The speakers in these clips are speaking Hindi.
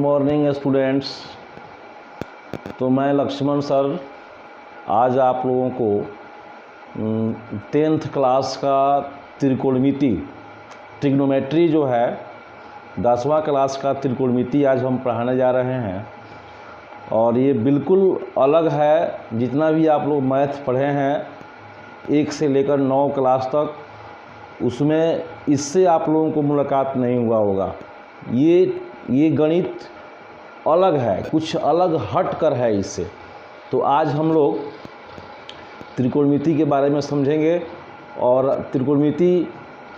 Morning students. तो मैं लक्ष्मण सर आज आप लोगों को 10th क्लास का त्रिकोणमिति ट्रिग्नोमेट्री जो है 10वां क्लास का त्रिकोणमिति आज हम पढ़ाने जा रहे हैं। और ये बिल्कुल अलग है। जितना भी आप लोग मैथ पढ़े हैं 1 से लेकर 9 क्लास तक, उसमें इससे आप लोगों को मुलाकात नहीं हुआ होगा। ये गणित अलग है, कुछ अलग हट कर है इससे। तो आज हम लोग त्रिकोणमिति के बारे में समझेंगे। और त्रिकोणमिति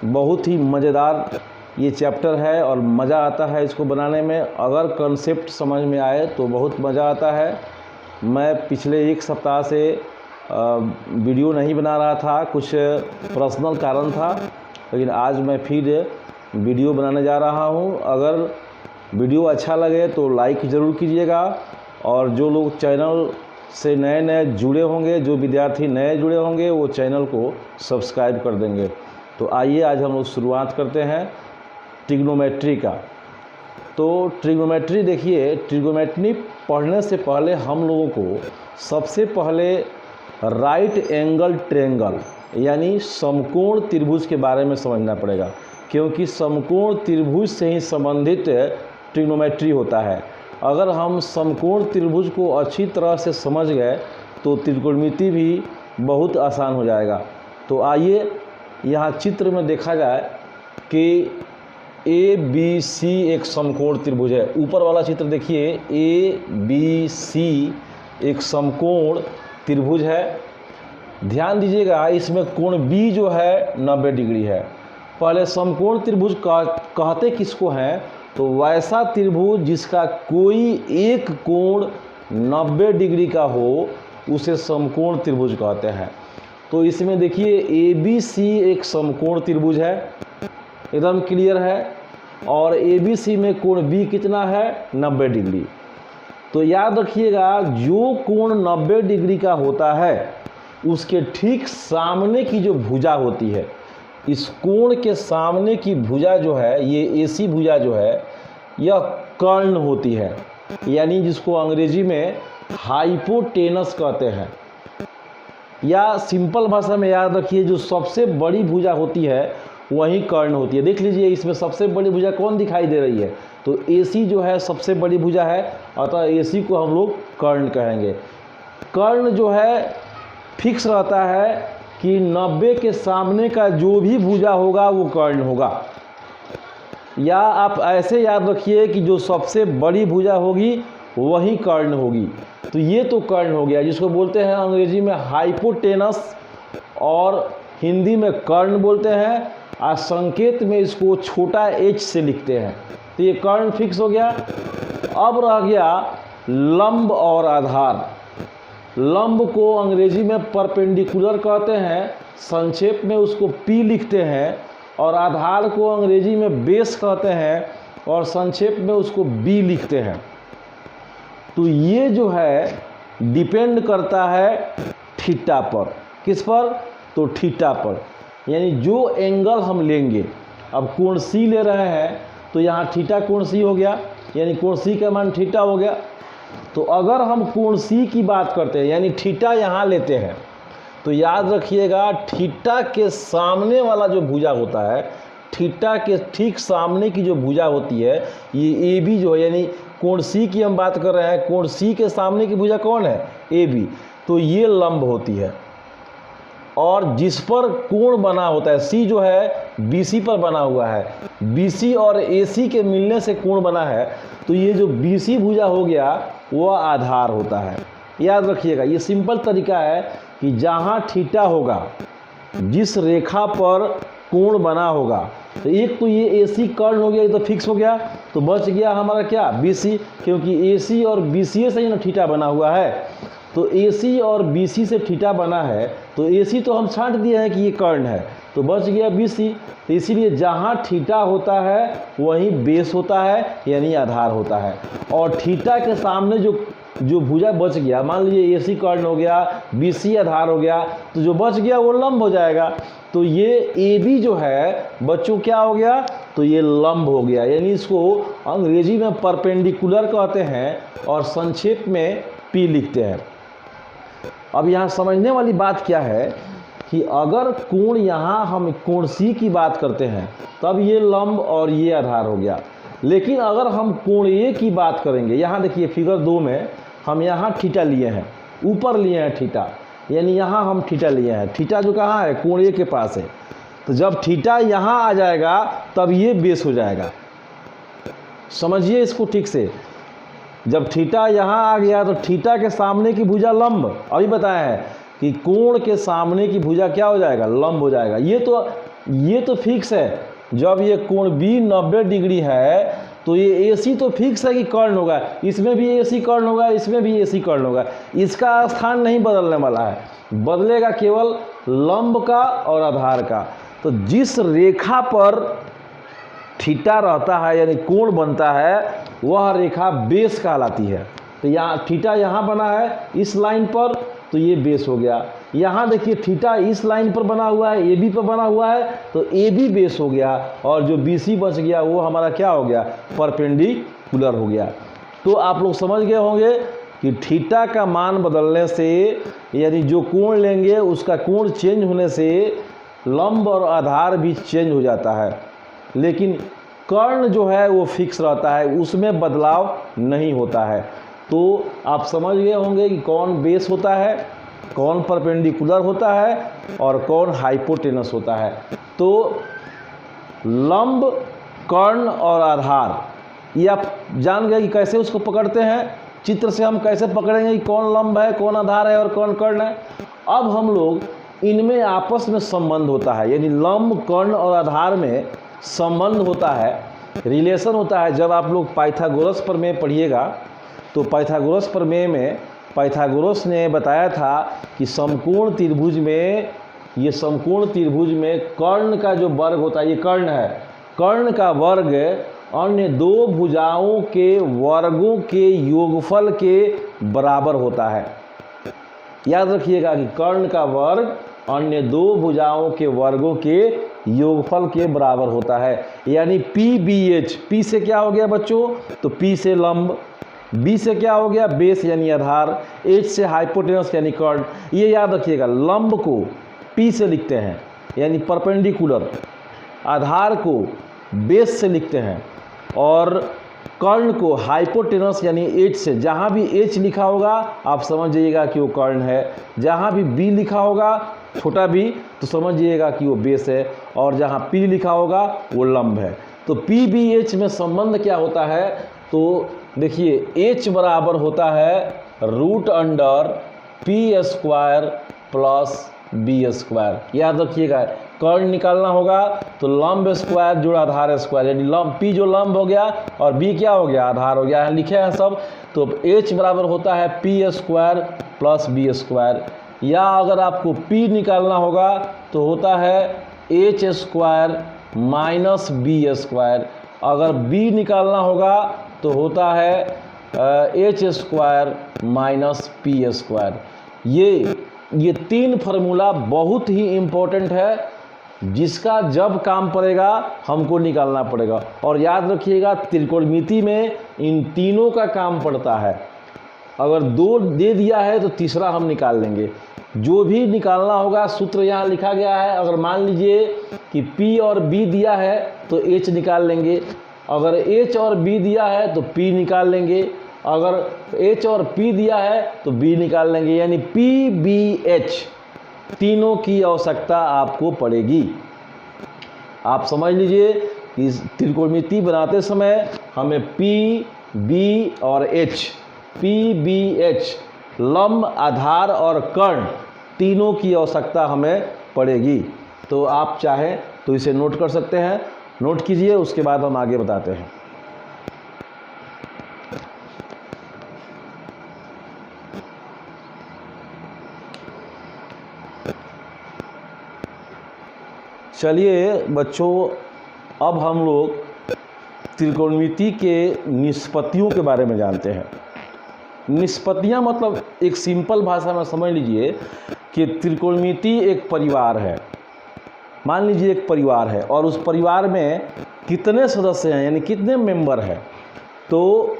बहुत ही मज़ेदार ये चैप्टर है और मज़ा आता है इसको बनाने में। अगर कॉन्सेप्ट समझ में आए तो बहुत मज़ा आता है। मैं पिछले 1 सप्ताह से वीडियो नहीं बना रहा था, कुछ पर्सनल कारण था, लेकिन आज मैं फिर वीडियो बनाने जा रहा हूँ। अगर वीडियो अच्छा लगे तो लाइक ज़रूर कीजिएगा। और जो लोग चैनल से नए जुड़े होंगे, जो विद्यार्थी नए जुड़े होंगे, वो चैनल को सब्सक्राइब कर देंगे। तो आइए आज हम लोग शुरुआत करते हैं ट्रिग्नोमेट्री का। तो ट्रिग्नोमेट्री देखिए, ट्रिग्नोमेट्री पढ़ने से पहले हम लोगों को सबसे पहले राइट एंगल ट्रायंगल यानी समकोण त्रिभुज के बारे में समझना पड़ेगा, क्योंकि समकोण त्रिभुज से ही संबंधित ट्रिग्नोमेट्री होता है। अगर हम समकोण त्रिभुज को अच्छी तरह से समझ गए तो त्रिकोणमिति भी बहुत आसान हो जाएगा। तो आइए यहाँ चित्र में देखा जाए कि ABC एक समकोण त्रिभुज है। ऊपर वाला चित्र देखिए, ABC एक समकोण त्रिभुज है। ध्यान दीजिएगा, इसमें कोण B जो है 90 डिग्री है। पहले समकोण त्रिभुज कहते किसको हैं? तो वैसा त्रिभुज जिसका कोई एक कोण 90 डिग्री का हो उसे समकोण त्रिभुज कहते हैं। तो इसमें देखिए ABC एक समकोण त्रिभुज है, एकदम क्लियर है। और ABC में कोण B कितना है? 90 डिग्री। तो याद रखिएगा, जो कोण 90 डिग्री का होता है उसके ठीक सामने की जो भुजा होती है, इस कोण के सामने की भुजा जो है, ये AC भुजा जो है, यह कर्ण होती है, यानी जिसको अंग्रेजी में हाइपोटेनस कहते हैं। या सिंपल भाषा में याद रखिए, जो सबसे बड़ी भुजा होती है वही कर्ण होती है। देख लीजिए, इसमें सबसे बड़ी भुजा कौन दिखाई दे रही है? तो AC जो है सबसे बड़ी भुजा है, अतः AC को हम लोग कर्ण कहेंगे। कर्ण जो है फिक्स रहता है कि 90 के सामने का जो भी भुजा होगा वो कर्ण होगा। या आप ऐसे याद रखिए कि जो सबसे बड़ी भुजा होगी वही कर्ण होगी। तो ये तो कर्ण हो गया, जिसको बोलते हैं अंग्रेजी में हाइपोटेनस और हिंदी में कर्ण बोलते हैं। और संकेत में इसको छोटा h से लिखते हैं। तो ये कर्ण फिक्स हो गया। अब रह गया लंब और आधार। लंब को अंग्रेजी में परपेंडिकुलर कहते हैं, संक्षेप में उसको P लिखते हैं। और आधार को अंग्रेजी में बेस कहते हैं और संक्षेप में उसको B लिखते हैं। तो ये जो है डिपेंड करता है थीटा पर। किस पर? तो थीटा पर, यानी जो एंगल हम लेंगे। अब कोण C ले रहे हैं तो यहाँ थीटा कोण C हो गया, यानी कोण C का मान थीटा हो गया। तो अगर हम कोण C की बात करते हैं, यानी थीटा यहाँ लेते हैं, तो याद रखिएगा थीटा के सामने वाला जो भुजा होता है, थीटा के ठीक सामने की जो भुजा होती है, ये AB जो है, यानी कोण C की हम बात कर रहे हैं। कोण C के सामने की भुजा कौन है? AB। तो ये लंब होती है। और जिस पर कोण बना होता है, C जो है BC पर बना हुआ है, BC और AC के मिलने से कोण बना है, तो ये जो BC भुजा हो गया वह आधार होता है। याद रखिएगा, ये सिंपल तरीका है कि जहाँ थीटा होगा, जिस रेखा पर कोण बना होगा, तो एक तो ये AC कर्ण हो गया, ये तो फिक्स हो गया। तो बच गया हमारा क्या? BC, क्योंकि AC और BC से ही ना थीटा बना हुआ है। तो AC और BC से थीटा बना है, तो AC तो हम छांट दिए हैं कि ये कर्ण है, तो बच गया BC। तो इसीलिए जहाँ थीटा होता है वहीं बेस होता है, यानी आधार होता है। और थीटा के सामने जो भुजा बच गया, मान लीजिए AC कर्ण हो गया, BC आधार हो गया, तो जो बच गया वो लंब हो जाएगा। तो ये AB जो है बच्चों क्या हो गया? तो ये लंब हो गया, यानी इसको अंग्रेजी में परपेंडिकुलर कहते हैं और संक्षेप में पी लिखते हैं। अब यहाँ समझने वाली बात क्या है कि अगर कोण, यहाँ हम कोण सी की बात करते हैं तब ये लंब और ये आधार हो गया। लेकिन अगर हम कोण ए की बात करेंगे, यहाँ देखिए फिगर 2 में हम यहाँ थीटा लिए हैं, ऊपर लिए हैं थीटा, यानी यहाँ हम थीटा लिए हैं। थीटा जो कहाँ है, कोण ए के पास है। तो जब थीटा यहाँ आ जाएगा तब ये बेस हो जाएगा। समझिए इसको ठीक से, जब थीटा यहाँ आ गया तो थीटा के सामने की भुजा लंब, अभी बताया है कि कोण के सामने की भुजा क्या हो जाएगा, लंब हो जाएगा। ये तो फिक्स है। जब ये कोण बी 90 डिग्री है तो ये AC तो फिक्स है कि कर्ण होगा, इसमें भी AC कर्ण होगा, इसमें भी AC कर्ण होगा। इसका स्थान नहीं बदलने वाला है, बदलेगा केवल लंब का और आधार का। तो जिस रेखा पर थीटा रहता है यानी कोण बनता है, वह रेखा बेस कहलाती है। तो यहाँ थीटा यहाँ बना है इस लाइन पर, तो ये बेस हो गया। यहाँ देखिए थीटा इस लाइन पर बना हुआ है, AB पर बना हुआ है, तो AB बेस हो गया, और जो BC बच गया वो हमारा क्या हो गया, परपेंडिकुलर हो गया। तो आप लोग समझ गए होंगे कि थीटा का मान बदलने से, यानी जो कोण लेंगे उसका कोण चेंज होने से लंब और आधार भी चेंज हो जाता है, लेकिन कर्ण जो है वो फिक्स रहता है, उसमें बदलाव नहीं होता है। तो आप समझ गए होंगे कि कौन बेस होता है, कौन परपेंडिकुलर होता है और कौन हाइपोटेनस होता है। तो लंब, कर्ण और आधार ये आप जान गए कि कैसे उसको पकड़ते हैं। चित्र से हम कैसे पकड़ेंगे कि कौन लंब है, कौन आधार है और कौन कर्ण है। अब हम लोग इनमें आपस में संबंध होता है, यानी लंब, कर्ण और आधार में संबंध होता है, रिलेशन होता है। जब आप लोग पाइथागोरस प्रमेय पढ़िएगा तो पाइथागोरस प्रमेय में पाइथागोरस ने बताया था कि समकोण त्रिभुज में, ये समकोण त्रिभुज में कर्ण का जो वर्ग होता है, ये कर्ण है, कर्ण का वर्ग अन्य दो भुजाओं के वर्गों के योगफल के बराबर होता है। याद रखिएगा कि कर्ण का वर्ग अन्य दो भुजाओं के वर्गों के योगफल के बराबर होता है। यानी PBH, P से क्या हो गया बच्चों, तो P से लंब, B से क्या हो गया, बेस यानी आधार, H से हाइपोटेनस यानी कर्ण। ये याद रखिएगा, लंब को P से लिखते हैं यानी परपेंडिकुलर, आधार को बेस से लिखते हैं, और कर्ण को हाइपोटेनस यानी H से। जहाँ भी H लिखा होगा आप समझ जाइएगा कि वो कर्ण है, जहाँ भी B लिखा होगा छोटा b तो समझिएगा कि वो बेस है, और जहाँ P लिखा होगा वो लंब है। तो PBH में संबंध क्या होता है, तो देखिए H बराबर होता है √P² प्लस B²। याद रखिएगा, कर्ण निकालना होगा तो लंब स्क्वायर जोड़ आधार स्क्वायर, यानी लंब P जो लंब हो गया और B क्या हो गया, आधार हो गया, लिखे हैं सब। तो H बराबर होता है P² प्लस B²। या अगर आपको P निकालना होगा तो होता है H² माइनस B²। अगर B निकालना होगा तो होता है H² माइनस P²। ये तीन फार्मूला बहुत ही इम्पोर्टेंट है, जिसका जब काम पड़ेगा हमको निकालना पड़ेगा। और याद रखिएगा त्रिकोणमिति में इन तीनों का काम पड़ता है। अगर दो दे दिया है तो तीसरा हम निकाल लेंगे। जो भी निकालना होगा सूत्र यहाँ लिखा गया है। अगर मान लीजिए कि P और B दिया है तो H निकाल लेंगे, अगर H और B दिया है तो P निकाल लेंगे, अगर H और P दिया है तो B निकाल लेंगे। यानी PBH तीनों की आवश्यकता आपको पड़ेगी। आप समझ लीजिए कि त्रिकोणमिति बनाते समय हमें P, B और H, PBH लंब, आधार और कर्ण तीनों की आवश्यकता हमें पड़ेगी। तो आप चाहें तो इसे नोट कर सकते हैं, नोट कीजिए, उसके बाद हम आगे बताते हैं। चलिए बच्चों, अब हम लोग त्रिकोणमिति के निष्पत्तियों के बारे में जानते हैं। निष्पत्तियाँ मतलब एक सिंपल भाषा में समझ लीजिए कि त्रिकोणमिति एक परिवार है। मान लीजिए एक परिवार है और उस परिवार में कितने सदस्य हैं यानी कितने मेंबर हैं। तो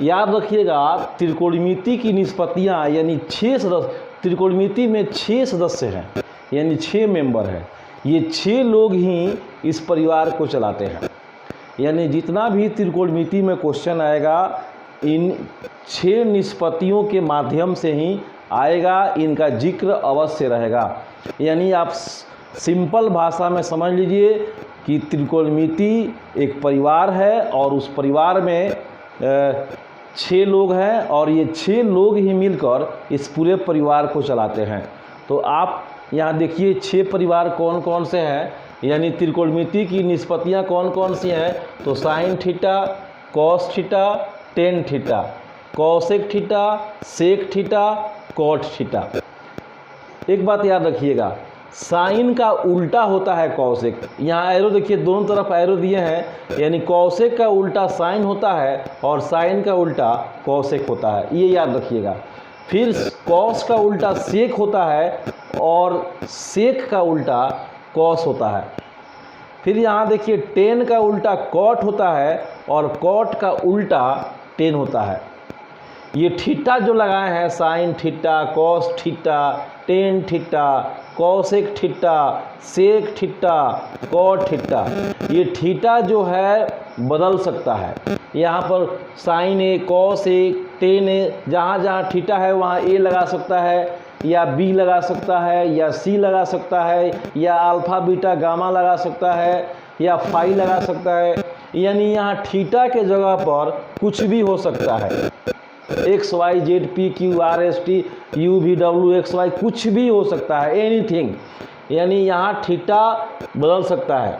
याद रखिएगा त्रिकोणमिति की निष्पत्तियाँ यानी 6 सदस्य, त्रिकोणमिति में 6 सदस्य हैं यानी 6 मेंबर हैं। ये 6 लोग ही इस परिवार को चलाते हैं। यानी जितना भी त्रिकोणमिति में क्वेश्चन आएगा इन 6 निष्पत्तियों के माध्यम से ही आएगा, इनका जिक्र अवश्य रहेगा। यानी आप सिंपल भाषा में समझ लीजिए कि त्रिकोणमिति एक परिवार है और उस परिवार में 6 लोग हैं और ये 6 लोग ही मिलकर इस पूरे परिवार को चलाते हैं। तो आप यहाँ देखिए 6 परिवार कौन कौन से हैं, यानी त्रिकोणमिति की निष्पत्तियाँ कौन कौन सी हैं। तो sine theta, cos theta, tan theta, cosec theta, sec theta, cot theta. एक बात याद रखिएगा, साइन का उल्टा होता है कॉसेक। यहाँ एरो देखिए, दोनों तरफ एरो दिए हैं, यानी कॉसेक का उल्टा साइन होता है और साइन का उल्टा कॉसेक होता है, ये याद रखिएगा। फिर कॉस का उल्टा सेक होता है और सेक का उल्टा कॉस होता है। फिर यहाँ देखिए टेन का उल्टा कॉट होता है और कॉट का उल्टा टेन होता है। ये थीटा जो लगाए हैं, sine theta, cos theta, tan theta, cosec theta, sec theta, cot theta, ये थीटा जो है बदल सकता है। यहाँ पर sine A, cos A, tan A, जहाँ जहाँ थीटा है वहाँ ए लगा सकता है या बी लगा सकता है या सी लगा सकता है या अल्फा बीटा गामा लगा सकता है या फाई लगा सकता है। यानी यहाँ थीटा के जगह पर कुछ भी हो सकता है, X Y Z P Q R S T U V W X Y, कुछ भी हो सकता है, एनीथिंग। यानी यहाँ थीटा बदल सकता है।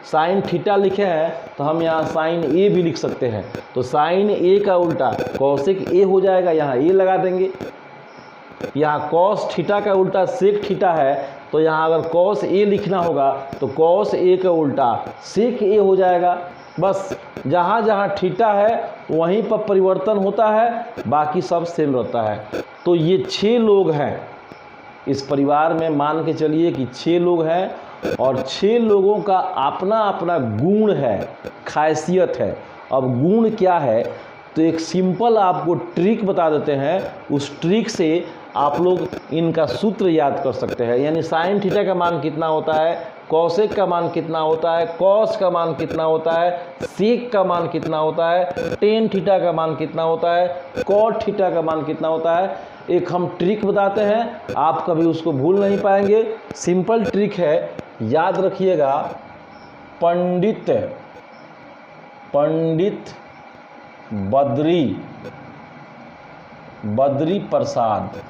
साइन थीटा लिखे हैं तो हम यहाँ साइन ए भी लिख सकते हैं। तो साइन ए का उल्टा कॉसेक ए हो जाएगा, यहाँ ए लगा देंगे। यहाँ कॉस थीटा का उल्टा सेक थीटा है, तो यहाँ अगर कॉस ए लिखना होगा तो कॉस ए का उल्टा सेक ए हो जाएगा। बस जहाँ जहाँ थीटा है वहीं पर परिवर्तन होता है, बाकी सब सेम रहता है। तो ये 6 लोग हैं इस परिवार में, मान के चलिए कि 6 लोग हैं और 6 लोगों का अपना अपना गुण है, खासियत है। अब गुण क्या है, तो एक सिंपल आपको ट्रिक बता देते हैं, उस ट्रिक से आप लोग इनका सूत्र याद कर सकते हैं। यानी साइन थीटा का मान कितना होता है, कॉसेक का मान कितना होता है, कॉस का मान कितना होता है, सेक का मान कितना होता है, टेन थीटा का मान कितना होता है, कॉट थीटा का मान कितना होता है। एक हम ट्रिक बताते हैं, आप कभी उसको भूल नहीं पाएंगे। सिंपल ट्रिक है, याद रखिएगा। पंडित बद्री प्रसाद,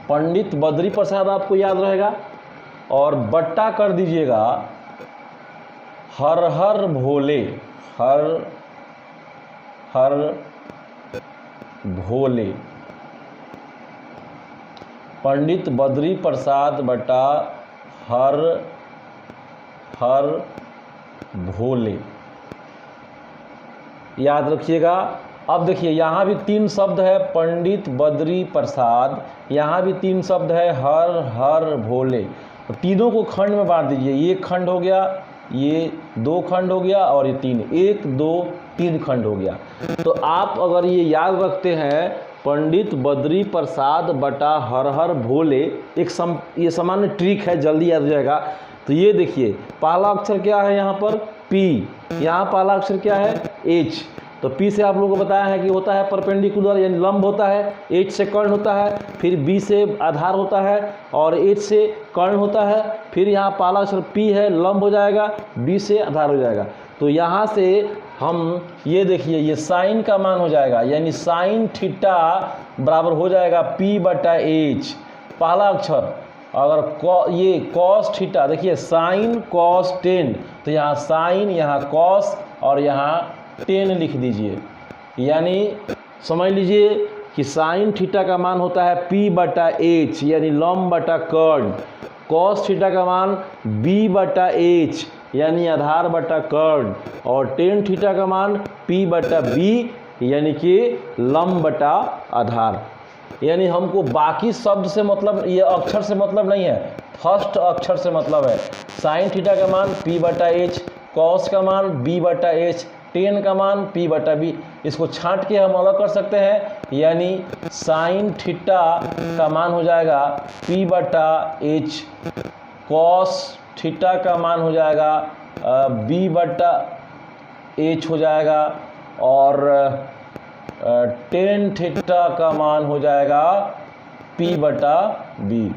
पंडित बद्री प्रसाद आपको याद रहेगा, और बट्टा कर दीजिएगा हर हर भोले, हर भोले। पंडित बद्री प्रसाद बटा हर भोले, याद रखिएगा। अब देखिए यहाँ भी 3 शब्द है, पंडित बद्री प्रसाद, यहाँ भी 3 शब्द है, हर भोले। तो तीनों को खंड में बांट दीजिए, ये खंड हो गया, ये 2 खंड हो गया और ये 3, 1 2 3 खंड हो गया। तो आप अगर ये याद रखते हैं पंडित बद्री प्रसाद बटा हर भोले, ये सामान्य ट्रिक है, जल्दी याद हो जाएगा। तो ये देखिए पहला अक्षर क्या है यहाँ पर, पी, यहाँ पहला अक्षर क्या है, एच। तो पी से आप लोगों को बताया है कि होता है परपेंडिकुलर यानी लंब होता है, एच से कर्ण होता है, फिर बी से आधार होता है और एच से कर्ण होता है। फिर यहाँ पहला अक्षर पी है, लंब हो जाएगा, बी से आधार हो जाएगा। तो यहाँ से हम ये देखिए ये साइन का मान हो जाएगा, यानी साइन थीटा बराबर हो जाएगा पी बटा एच, पहला अक्षर। अगर ये कॉस थीटा, देखिए साइन कॉस टेन, तो यहाँ साइन, यहाँ कॉस और यहाँ टेन लिख दीजिए। यानी समझ लीजिए कि साइन थीटा का मान होता है पी बटा एच, यानी लंब बटा कर्ण। कॉस थीटा का मान बी बटा एच, यानी आधार बटा कर्ण। और टेन थीटा का मान पी बटा बी, यानी कि लंब बटा आधार। यानी हमको बाकी शब्द से मतलब, ये अक्षर से मतलब नहीं है, फर्स्ट अक्षर से मतलब है। साइन थीटा का मान p बटा एच, कॉस का मान b बटा एच, टेन का मान p बटा बी। इसको छांट के हम अलग कर सकते हैं, यानी साइन थीटा का मान हो जाएगा p बटा एच, कॉस थीटा का मान हो जाएगा b बटा एच हो जाएगा, और टेन थीटा का मान हो जाएगा p बटा बी।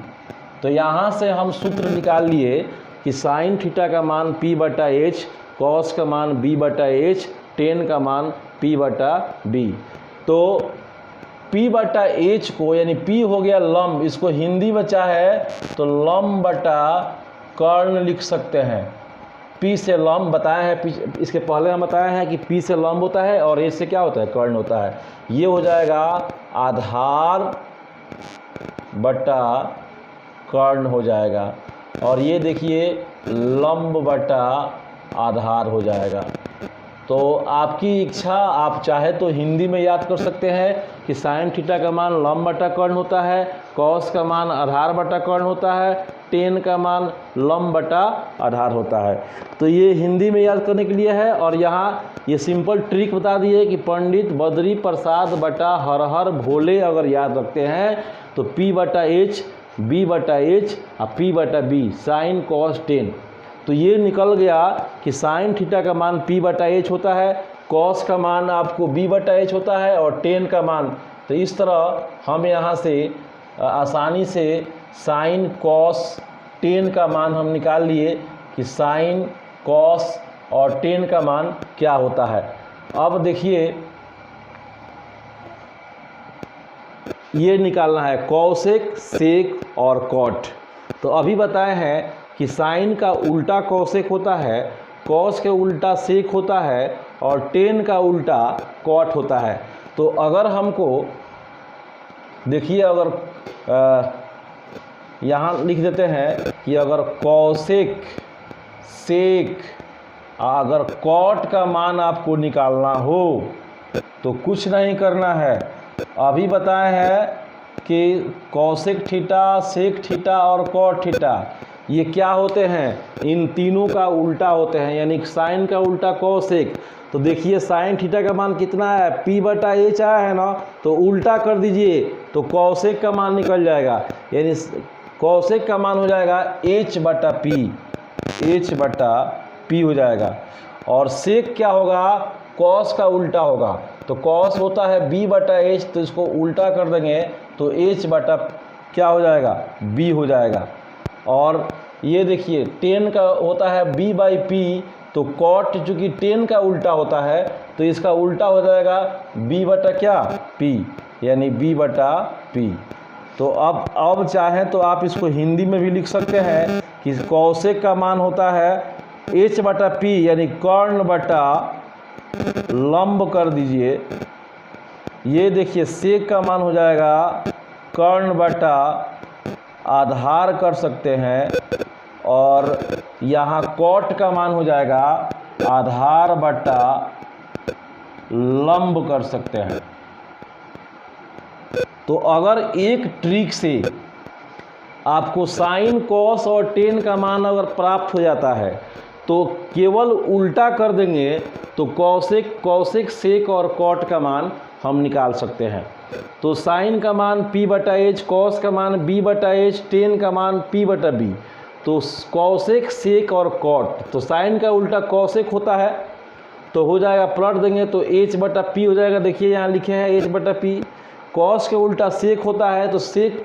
तो यहाँ से हम सूत्र निकाल लिए कि साइन थीटा का मान p बटा एच, कॉस का मान b बटा एच, टेन का मान p बटा b। तो p बटा एच को, यानी p हो गया लंब, इसको हिंदी बचा है तो लंब बटा कर्ण लिख सकते हैं। p से लंब बताया है, इसके पहले हम बताया है कि p से लंब होता है और h से क्या होता है, कर्ण होता है। ये हो जाएगा आधार बटा कर्ण हो जाएगा, और ये देखिए लंब बटा आधार हो जाएगा। तो आपकी इच्छा, आप चाहे तो हिंदी में याद कर सकते हैं कि साइन थीटा का मान लंब बटा कर्ण होता है, कॉस का मान आधार बटा कर्ण होता है, टेन का मान लंब बटा आधार होता है। तो ये हिंदी में याद करने के लिए है। और यहाँ ये सिंपल ट्रिक बता दिए कि पंडित बद्री प्रसाद बटा हर हर भोले अगर याद रखते हैं तो p बटा एच, b बटा एच और p बटा बी, साइन कॉस टेन। तो ये निकल गया कि साइन थीटा का मान p बटा एच होता है, कॉस का मान आपको b बटा एच होता है, और टेन का मान। तो इस तरह हम यहाँ से आसानी से साइन कॉस टेन का मान हम निकाल लिए कि साइन कॉस और टेन का मान क्या होता है। अब देखिए ये निकालना है कॉसेक, सेक और कॉट। तो अभी बताए हैं कि साइन का उल्टा कॉसेक होता है, कॉस के उल्टा सेक होता है, और टेन का उल्टा कॉट होता है। तो अगर हमको देखिए, अगर यहाँ लिख देते हैं कि अगर कॉसेक, सेक, अगर कॉट का मान आपको निकालना हो तो कुछ नहीं करना है। अभी बताए हैं कि कॉसेक थीटा, सेक थीटा और कॉट थीटा ये क्या होते हैं, इन तीनों का उल्टा होते हैं, यानी साइन का उल्टा कॉसेक। तो देखिए साइन थीटा का मान कितना है, p बटा एच आया है ना, तो उल्टा कर दीजिए तो कॉसेक का मान निकल जाएगा, यानी कॉसेक का मान हो जाएगा h बटा p, h बटा p हो जाएगा। और सेक क्या होगा, कॉस का उल्टा होगा। तो कॉस होता है b बटा एच, तो इसको उल्टा कर देंगे तो h बटा क्या हो जाएगा, b हो जाएगा। और ये देखिए टेन का होता है b बाई पी, तो कॉट चूँकि टेन का उल्टा होता है तो इसका उल्टा हो जाएगा b बटा क्या, p, यानी b बटा p। तो अब चाहें तो आप इसको हिंदी में भी लिख सकते हैं कि कॉसेक का मान होता है h बटा p, यानी कर्ण बटा लंब कर दीजिए। ये देखिए सेक का मान हो जाएगा कर्ण बटा आधार कर सकते हैं, और यहाँ कॉट का मान हो जाएगा आधार बटा लंब कर सकते हैं। तो अगर एक ट्रिक से आपको साइन कॉस और टेन का मान अगर प्राप्त हो जाता है तो केवल उल्टा कर देंगे तो कॉसेक, सेक और कॉट का मान हम निकाल सकते हैं। तो साइन का मान p बटा एच, कॉस का मान b बटा एच, टेन का मान p बटा b। तो कॉसेक, सेक और कॉट, तो साइन का उल्टा कॉसेक होता है तो हो जाएगा, पलट देंगे तो h बटा p हो जाएगा। देखिए यहाँ लिखे हैं h बटा p। कॉस के उल्टा सेक होता है तो सेक,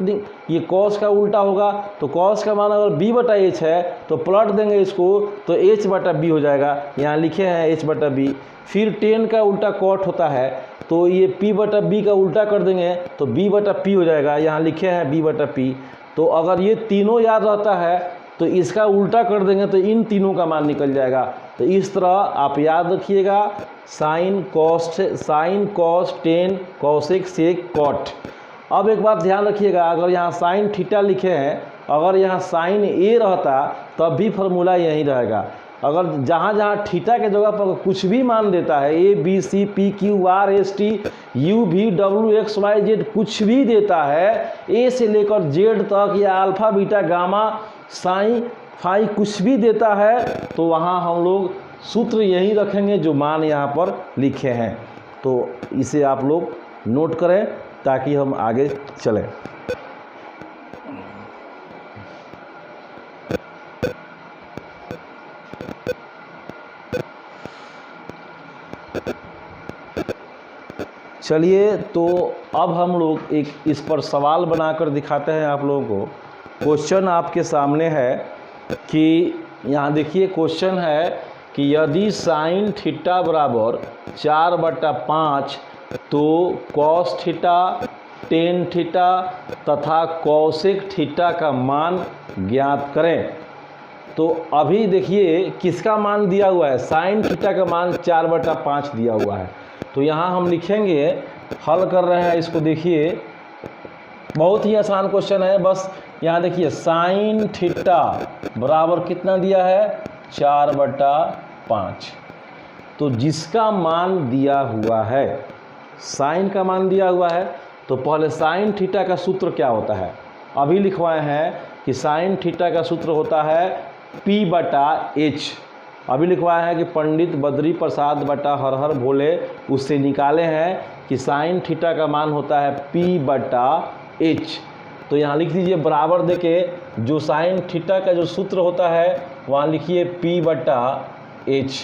ये कॉस का उल्टा होगा, तो कॉस का मान अगर b बटा एच है तो पलट देंगे इसको तो h बटा b हो जाएगा। यहाँ लिखे हैं h बटा b। फिर टेन का उल्टा कॉट होता है तो ये p बटा b का उल्टा कर देंगे तो b बटा p हो जाएगा। यहाँ लिखे हैं b बटा p। तो अगर ये तीनों याद रहता है तो इसका उल्टा कर देंगे तो इन तीनों का मान निकल जाएगा। तो इस तरह आप याद रखिएगा, साइन कॉस टेन, कॉसेक, सेक, कॉट। अब एक बात ध्यान रखिएगा, अगर यहाँ साइन थीटा लिखे हैं, अगर यहाँ साइन ए रहता तब भी फार्मूला यही रहेगा। अगर जहाँ जहाँ थीटा के जगह पर कुछ भी मान देता है, A B C P Q R S T U V W X Y Z कुछ भी देता है, ए से लेकर जेड तक या alpha beta gamma sine phi कुछ भी देता है तो वहाँ हम लोग सूत्र यही रखेंगे जो मान यहाँ पर लिखे हैं। तो इसे आप लोग नोट करें ताकि हम आगे चलें। चलिए, तो अब हम लोग एक इस पर सवाल बनाकर दिखाते हैं आप लोगों को। क्वेश्चन आपके सामने है कि यहाँ देखिए, क्वेश्चन है कि यदि साइन थीटा बराबर 4/5 तो कॉस थीटा, टेन थीटा तथा कॉसेक थीटा का मान ज्ञात करें। तो अभी देखिए किसका मान दिया हुआ है, साइन थीटा का मान 4/5 दिया हुआ है। तो यहाँ हम लिखेंगे, हल कर रहे हैं इसको। देखिए बहुत ही आसान क्वेश्चन है। बस यहाँ देखिए साइन थीटा बराबर कितना दिया है, 4/5। तो जिसका मान दिया हुआ है, साइन का मान दिया हुआ है, तो पहले साइन थीटा का सूत्र क्या होता है अभी लिखवाए हैं कि साइन थीटा का सूत्र होता है P/H। अभी लिखवाया है कि पंडित बद्री प्रसाद बटा हर हर भोले, उससे निकाले हैं कि साइन थीटा का मान होता है P/H। तो यहाँ लिख दीजिए बराबर देके जो साइन थीटा का जो सूत्र होता है वहाँ लिखिए P/H।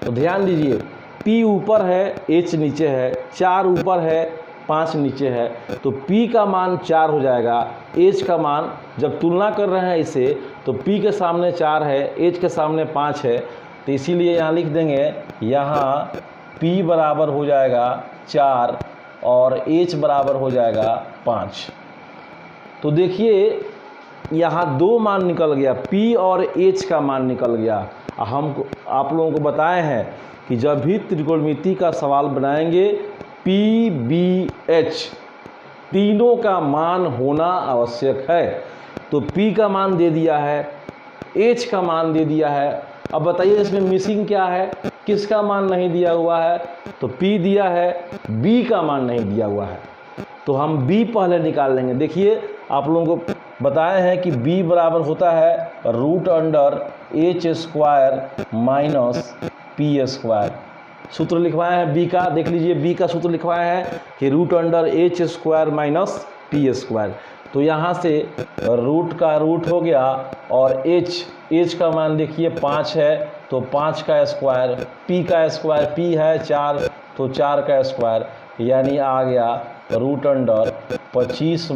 तो ध्यान दीजिए P ऊपर है, H नीचे है, 4 ऊपर है, 5 नीचे है, तो P का मान 4 हो जाएगा। H का मान जब तुलना कर रहे हैं इसे, तो P के सामने 4 है, H के सामने 5 है, तो इसीलिए यहाँ लिख देंगे, यहाँ P बराबर हो जाएगा 4 और H बराबर हो जाएगा 5। तो देखिए यहाँ 2 मान निकल गया, P और H का मान निकल गया। हम आप लोगों को बताए हैं कि जब भी त्रिकोणमिति का सवाल बनाएंगे P/B/H तीनों का मान होना आवश्यक है। तो P का मान दे दिया है, H का मान दे दिया है। अब बताइए इसमें मिसिंग क्या है, किसका मान नहीं दिया हुआ है? तो P दिया है, B का मान नहीं दिया हुआ है। तो हम B पहले निकाल लेंगे। देखिए आप लोगों को बताए हैं कि B बराबर होता है √H² - P²। सूत्र लिखवाया है B का, देख लीजिए B का सूत्र लिखवाया है कि √H² - P²। तो यहाँ से रूट का रूट हो गया और H का मान देखिए 5 है, तो 5 का स्क्वायर, P का स्क्वायर, P है 4, तो 4 का स्क्वायर, यानी आ गया √25 -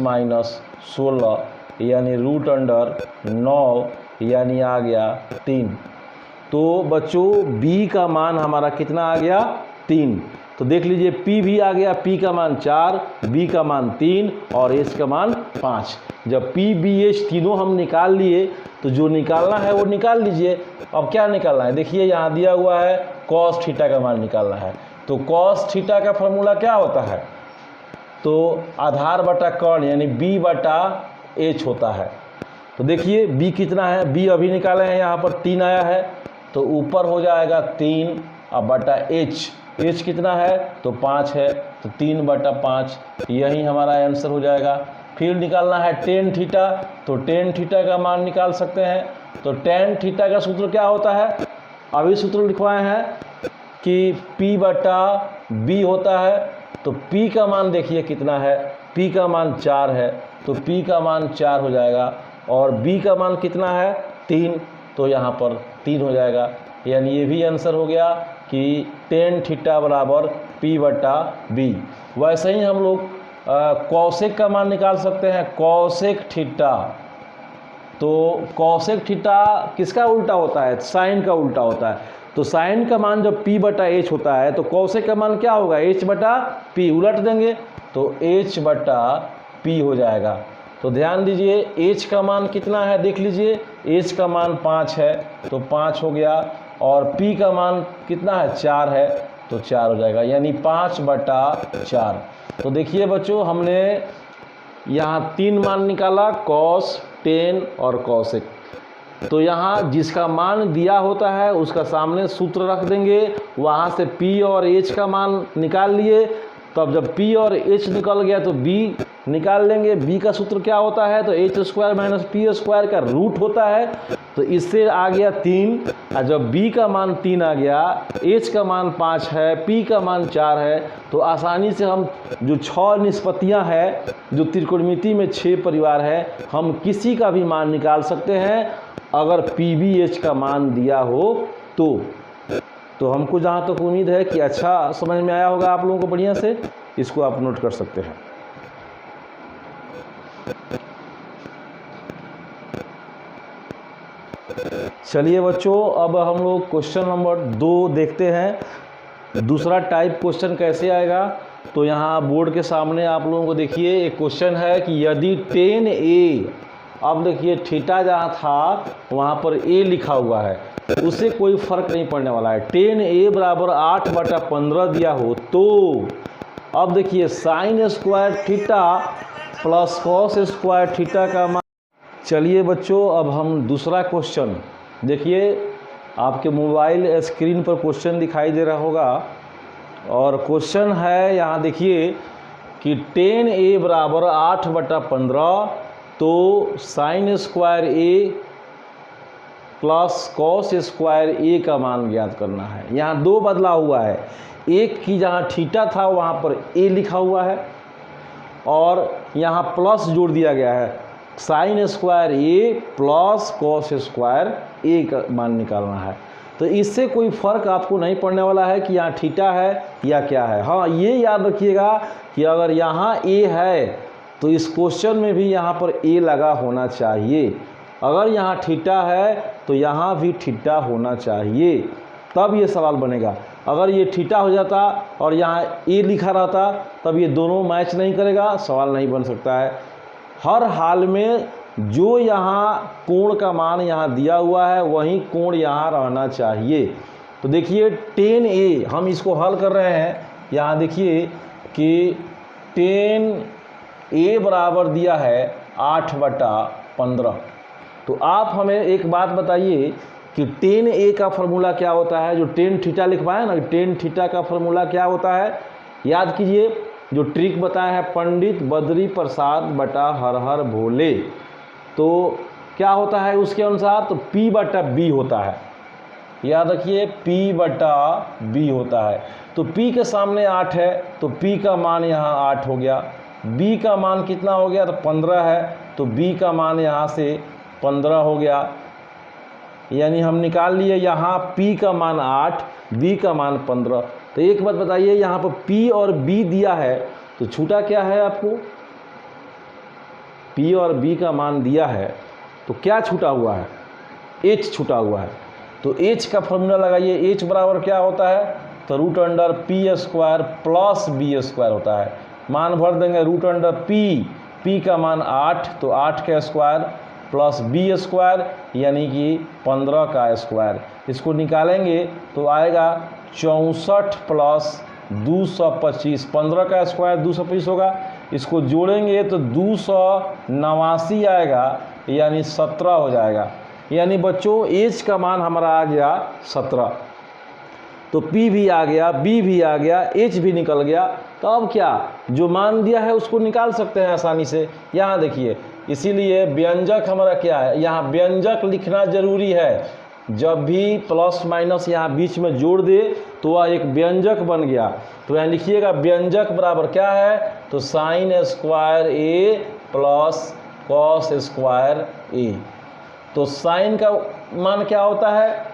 16 यानी √9 यानी आ गया 3। तो बच्चों B का मान हमारा कितना आ गया, 3। तो देख लीजिए P भी आ गया, P का मान 4, B का मान 3 और H का मान 5। जब P/B/H तीनों हम निकाल लिए तो जो निकालना है वो निकाल लीजिए। अब क्या निकालना है, देखिए यहाँ दिया हुआ है cos थीटा का मान निकालना है। तो cos थीटा का फॉर्मूला क्या होता है, तो आधार बटा कर्ण यानी B/H होता है। तो देखिए B कितना है, B अभी निकाले हैं, यहाँ पर 3 आया है, तो ऊपर हो जाएगा 3 अब बटा H कितना है, तो 5 है, तो 3/5 यही हमारा आंसर हो जाएगा। फिर निकालना है टेन थीटा, तो टेन थीटा का मान निकाल सकते हैं। तो टेन थीटा का सूत्र क्या होता है, अभी सूत्र लिखवाए हैं कि P/B होता है। तो P का मान देखिए कितना है, P का मान 4 है, तो P का मान 4 हो जाएगा और B का मान कितना है, 3, तो यहाँ पर 3 हो जाएगा। यानी ये भी आंसर हो गया कि टेन थीटा बराबर P/B। वैसे ही हम लोग कॉसेक का मान निकाल सकते हैं, कॉसेक थीटा। तो कॉसेक थीटा किसका उल्टा होता है, साइन का उल्टा होता है। तो साइन का मान जब P/H होता है तो कॉसेक का मान क्या होगा, H/P। उलट देंगे तो H/P हो जाएगा। तो ध्यान दीजिए H का मान कितना है, देख लीजिए H का मान 5 है, तो 5 हो गया और P का मान कितना है, 4 है, तो 4 हो जाएगा, यानी 5/4। तो देखिए बच्चों हमने यहाँ 3 मान निकाला, कॉस, टेन और कॉसेक। तो यहाँ जिसका मान दिया होता है उसका सामने सूत्र रख देंगे, वहाँ से P और H का मान निकाल लिए। तब जब P और H निकल गया तो B निकाल लेंगे। B का सूत्र क्या होता है, तो H² - P² का रूट होता है। तो इससे आ गया 3, और जब b का मान 3 आ गया, h का मान 5 है, p का मान 4 है, तो आसानी से हम जो 6 निष्पत्तियां हैं, जो त्रिकोणमिति में 6 परिवार है, हम किसी का भी मान निकाल सकते हैं अगर PBH का मान दिया हो तो हमको जहाँ तक उम्मीद है कि अच्छा समझ में आया होगा आप लोगों को बढ़िया से, इसको आप नोट कर सकते हैं। चलिए बच्चों, अब हम लोग क्वेश्चन नंबर 2 देखते हैं। दूसरा टाइप क्वेश्चन कैसे आएगा, तो यहाँ बोर्ड के सामने आप लोगों को देखिए एक क्वेश्चन है कि यदि 10a, अब देखिए थीटा जहाँ था वहाँ पर a लिखा हुआ है, उससे कोई फर्क नहीं पड़ने वाला है। 10a बराबर 8/15 दिया हो तो अब देखिए sine square theta plus cos square theta का मान। चलिए बच्चों, अब हम दूसरा क्वेश्चन देखिए, आपके मोबाइल स्क्रीन पर क्वेश्चन दिखाई दे रहा होगा, और क्वेश्चन है यहाँ देखिए कि 10a बराबर 8/15, तो sine square a plus cos square a का मान ज्ञात करना है। यहाँ 2 बदला हुआ है, एक की जहाँ थीटा था वहाँ पर a लिखा हुआ है, और यहाँ प्लस जोड़ दिया गया है, sine square a plus cos square a का मान निकालना है। तो इससे कोई फ़र्क आपको नहीं पड़ने वाला है कि यहाँ थीटा है या क्या है। हाँ, ये याद रखिएगा कि अगर यहाँ a है तो इस क्वेश्चन में भी यहाँ पर a लगा होना चाहिए। अगर यहाँ थीटा है तो यहाँ भी थीटा होना चाहिए, तब ये सवाल बनेगा। अगर ये थीटा हो जाता और यहाँ a लिखा रहता तब ये दोनों मैच नहीं करेगा, सवाल नहीं बन सकता है। हर हाल में जो यहाँ कोण का मान यहाँ दिया हुआ है वही कोण यहाँ रहना चाहिए। तो देखिए 10a, हम इसको हल कर रहे हैं। यहाँ देखिए कि 10a बराबर दिया है 8/15। तो आप हमें एक बात बताइए कि 10a का फॉर्मूला क्या होता है। जो 10 थीटा लिखवाया ना, 10 थीटा का फॉर्मूला क्या होता है, याद कीजिए। जो ट्रिक बताया है पंडित बद्री प्रसाद बटा हर हर भोले, तो क्या होता है उसके अनुसार, तो P/B होता है। याद रखिए P/B होता है। तो P के सामने 8 है तो P का मान यहाँ 8 हो गया। B का मान कितना हो गया, तो 15 है, तो B का मान यहाँ से 15 हो गया। यानी हम निकाल लिए यहाँ P का मान 8, B का मान 15। तो एक बात बताइए, यहाँ पर P और B दिया है तो छूटा क्या है आपको, P और B का मान दिया है तो क्या छूटा हुआ है, H छूटा हुआ है। तो H का फॉर्मूला लगाइए। H बराबर क्या होता है, तो √P² प्लस B² होता है। मान भर देंगे √P, P का मान 8 तो 8 का स्क्वायर प्लस B² यानी कि 15 का स्क्वायर। इसको निकालेंगे तो आएगा 64 प्लस 225। 15 का स्क्वायर 225 होगा, इसको जोड़ेंगे तो 289 आएगा, यानी 17 हो जाएगा। यानी बच्चों H का मान हमारा आ गया 17। तो P भी आ गया, B भी आ गया, H भी निकल गया। तो अब क्या, जो मान दिया है उसको निकाल सकते हैं आसानी से। यहाँ देखिए, इसीलिए व्यंजक हमारा क्या है, यहाँ व्यंजक लिखना जरूरी है। जब भी प्लस माइनस यहाँ बीच में जोड़ दे तो वह एक व्यंजक बन गया। तो यहाँ लिखिएगा व्यंजक बराबर क्या है, तो sine square a plus cos square a। तो साइन का मान क्या होता है,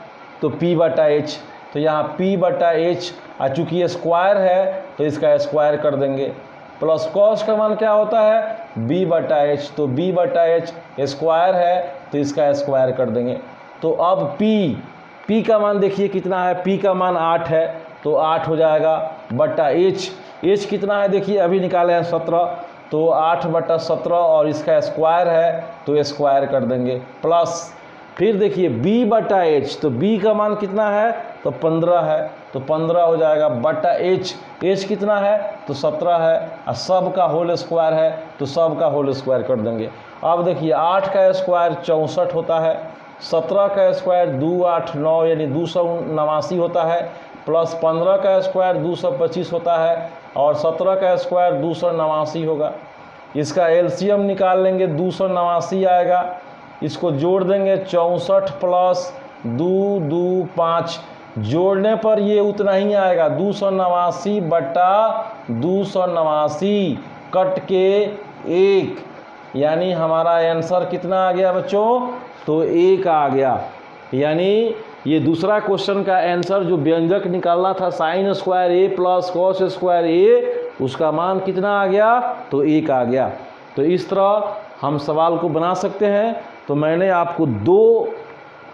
तो P/H। तो यहाँ P/H, चूँकि ये स्क्वायर है तो इसका स्क्वायर कर देंगे। प्लस कॉस का मान क्या होता है, B/H। तो B/H स्क्वायर है तो इसका स्क्वायर कर देंगे। तो अब P का मान देखिए कितना है, P का मान 8 है तो 8 हो जाएगा, बटा H कितना है देखिए, अभी निकाले हैं 17, तो 8/17 और इसका स्क्वायर है तो स्क्वायर कर देंगे। प्लस फिर देखिए B/H, तो B का मान कितना है, तो 15 है तो 15 हो जाएगा, बटा H कितना है, तो 17 है, और सब का होल स्क्वायर है तो सब का होल स्क्वायर कर देंगे। अब देखिए 8 का स्क्वायर 64 होता है, 17 का स्क्वायर 2 8 9 यानी 289 होता है, प्लस 15 का स्क्वायर 225 होता है, और 17 का स्क्वायर 289 होगा। इसका एलसीएम निकाल लेंगे, 289 आएगा, इसको जोड़ देंगे 64 प्लस 2 2 5, जोड़ने पर ये उतना ही आएगा 289 बटा 289 कट के 1, यानी हमारा आंसर कितना आ गया बच्चों? तो 1 आ गया। यानी ये दूसरा क्वेश्चन का आंसर जो व्यंजक निकालना था साइन स्क्वायर ए प्लस कॉस स्क्वायर ए, उसका मान कितना आ गया? तो 1 आ गया। तो इस तरह हम सवाल को बना सकते हैं। तो मैंने आपको 2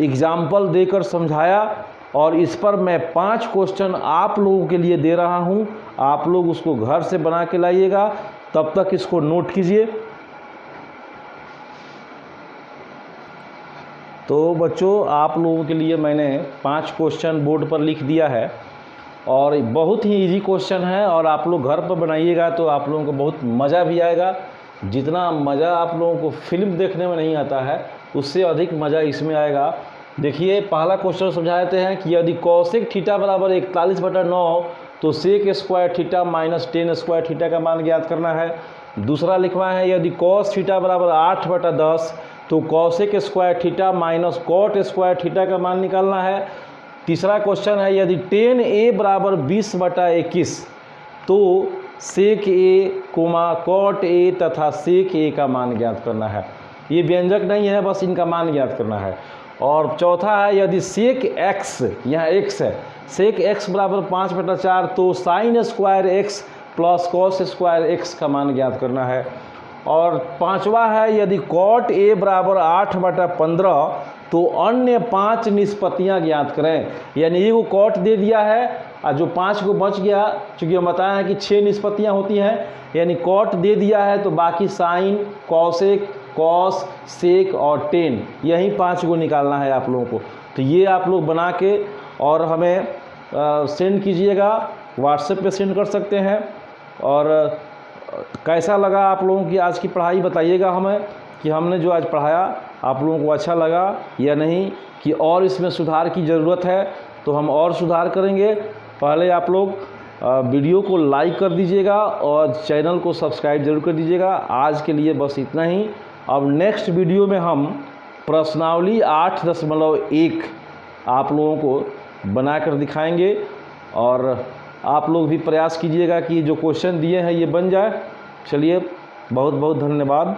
एग्जाम्पल देकर समझाया और इस पर मैं 5 क्वेश्चन आप लोगों के लिए दे रहा हूं। आप लोग उसको घर से बना के लाइएगा, तब तक इसको नोट कीजिए। तो बच्चों आप लोगों के लिए मैंने 5 क्वेश्चन बोर्ड पर लिख दिया है और बहुत ही इजी क्वेश्चन है और आप लोग घर पर बनाइएगा तो आप लोगों को बहुत मज़ा भी आएगा। जितना मज़ा आप लोगों को फिल्म देखने में नहीं आता है, उससे अधिक मज़ा इसमें आएगा। देखिए पहला क्वेश्चन समझा देते हैं कि यदि कौशिक थीटा बराबर 41/9 तो sec square theta minus 10 square theta का मान ज्ञात करना है। दूसरा लिखवा है यदि कॉस थीटा बराबर 8/10 तो cosec square theta minus cot square theta का मान निकालना है। तीसरा क्वेश्चन है यदि tan a बराबर 20/21 तो सेक ए कोमा कॉट ए तथा सेक ए का मान ज्ञात करना है। ये व्यंजक नहीं है, बस इनका मान ज्ञात करना है। और चौथा है यदि सेक एक्स, यहाँ एक्स है, सेक एक्स बराबर 5/4 तो sine square x plus cos square x का मान ज्ञात करना है। और पांचवा है यदि कॉट ए बराबर 8/15 तो अन्य 5 निष्पत्तियाँ ज्ञात करें। यानी ये को कॉट दे दिया है और जो 5 को बच गया, चूँकि हम बताया है कि 6 निष्पत्तियाँ होती हैं, यानी कॉट दे दिया है तो बाकी साइन, कॉसेक, कॉस, सेक और टेन, यही 5 को निकालना है आप लोगों को। तो ये आप लोग बना के और हमें सेंड कीजिएगा, व्हाट्सएप पे सेंड कर सकते हैं। और कैसा लगा आप लोगों की आज की पढ़ाई बताइएगा हमें कि हमने जो आज पढ़ाया आप लोगों को अच्छा लगा या नहीं, कि और इसमें सुधार की ज़रूरत है तो हम और सुधार करेंगे। पहले आप लोग वीडियो को लाइक कर दीजिएगा और चैनल को सब्सक्राइब जरूर कर दीजिएगा। आज के लिए बस इतना ही। अब नेक्स्ट वीडियो में हम प्रश्नावली 8.1 आप लोगों को बनाकर दिखाएंगे और आप लोग भी प्रयास कीजिएगा कि जो क्वेश्चन दिए हैं ये बन जाए। चलिए बहुत बहुत धन्यवाद।